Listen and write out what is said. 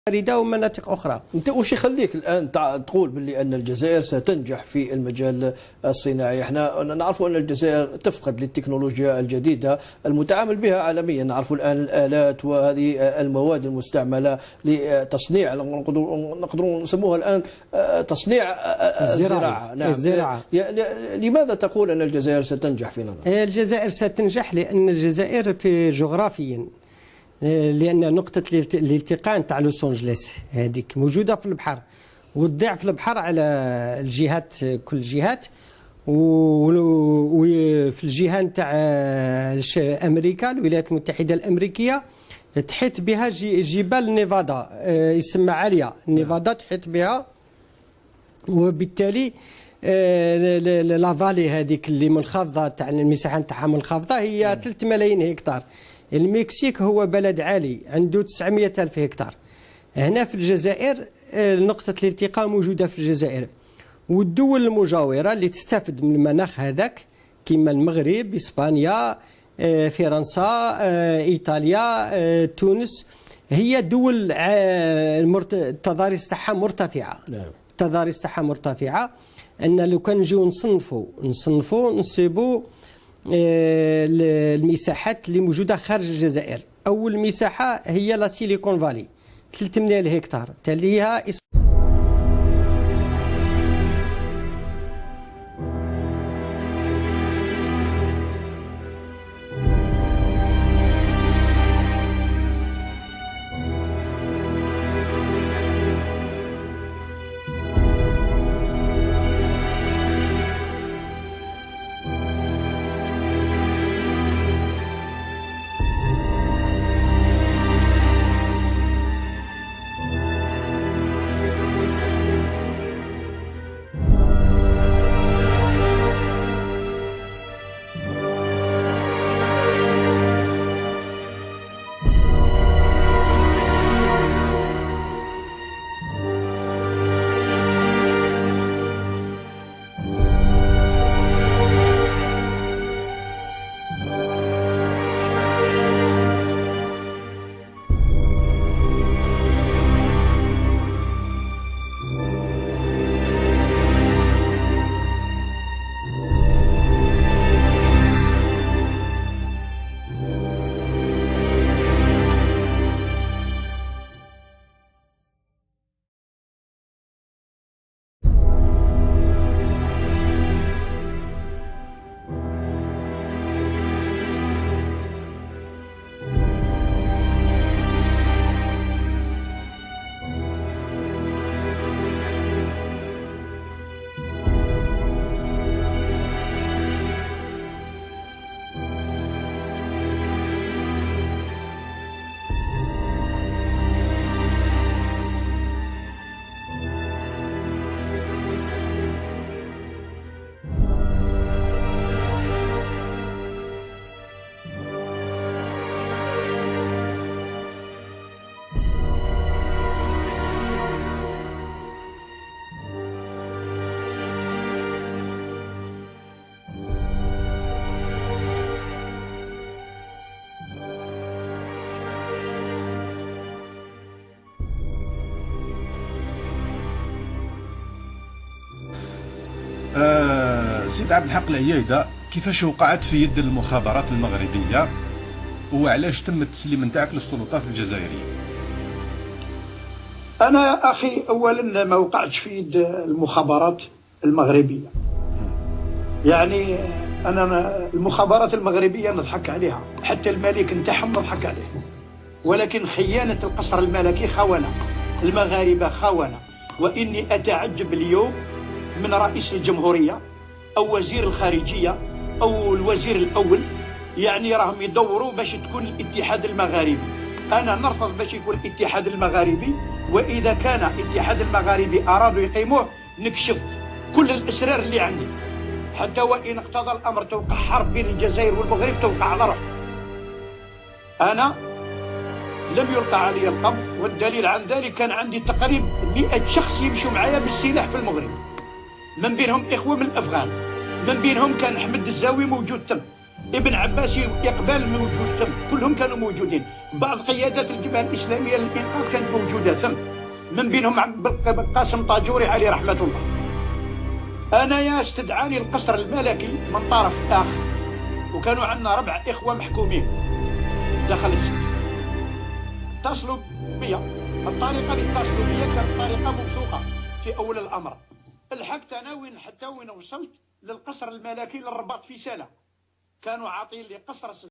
باردة ومناطق أخرى. أنت وش يخليك الآن تقول باللي أن الجزائر ستنجح في المجال الصناعي؟ احنا نعرف أن الجزائر تفقد للتكنولوجيا الجديدة المتعامل بها عالميا، نعرف الآن الآلات وهذه المواد المستعملة لتصنيع، نقدر نسموها الآن تصنيع الزراعة. نعم. الزراعة. لماذا تقول أن الجزائر ستنجح في نظرك؟ الجزائر ستنجح لأن الجزائر في جغرافيا، لأن نقطة الالتقاء نتاع لوس أنجليس هذيك موجودة في البحر، وتضيع في البحر على الجهات، كل الجهات، وفي الجهة نتاع أمريكا، الولايات المتحدة الأمريكية، تحيط بها جبال نيفادا، يسمى عالية نيفادا، تحيط بها، وبالتالي لافالي هذيك اللي منخفضة تاع المساحة نتاعها منخفضة هي 3 ملايين هكتار. المكسيك هو بلد عالي عنده 900 ألف هكتار. هنا في الجزائر نقطة الالتقاء موجودة في الجزائر، والدول المجاورة اللي تستفد من المناخ هذاك كما المغرب، إسبانيا، فرنسا، إيطاليا، تونس، هي دول التضاريس تاعها مرتفعة. التضاريس تاعها مرتفعة. أن لو كان نجيو نصيبوا المساحات اللي موجودة خارج الجزائر. أول مساحة هي لا سيليكون فالي 3 ملايين هكتار، تليها سيد عبد الحق العيايدة، كيفاش وقعت في يد المخابرات المغربية وعلاش تم التسليم نتاعك للسلطات الجزائرية؟ أنا أخي أولا ما وقعتش في يد المخابرات المغربية، يعني أنا المخابرات المغربية نضحك عليها، حتى الملك نتاعهم نضحك عليه، ولكن خيانة القصر الملكي خونة، المغاربة خونة. وإني أتعجب اليوم من رئيس الجمهورية أو وزير الخارجية أو الوزير الأول، يعني راهم يدوروا باش تكون الاتحاد المغاربي. أنا نرفض باش يكون الاتحاد المغاربي، وإذا كان الاتحاد المغاربي أرادوا يقيموه نكشف كل الأسرار اللي عندي، حتى وإن اقتضى الأمر توقع حرب بين الجزائر والمغرب توقع على روح. أنا لم يلقى علي القبض، والدليل عن ذلك كان عندي تقريبا 100 شخص يمشوا معايا بالسلاح في المغرب، من بينهم إخوة من الأفغان، من بينهم كان أحمد الزاوي موجود تم، ابن عباس إقبال موجود ثم، كلهم كانوا موجودين. بعض قيادات الجبهة الإسلامية للإنقاذ كانت موجودة ثم، من بينهم عبد القاسم طاجوري عليه رحمة الله. أنا استدعاني القصر الملكي من طرف آخر، وكانوا عندنا 4 إخوة محكومين داخل السجن. اتصلوا بي، الطريقة اللي اتصلوا بي كانت طريقة موثوقة في أول الأمر. لحقت أنا حتى وين وصلت للقصر الملكي للرباط في سالة، كانوا عاطين لي قصر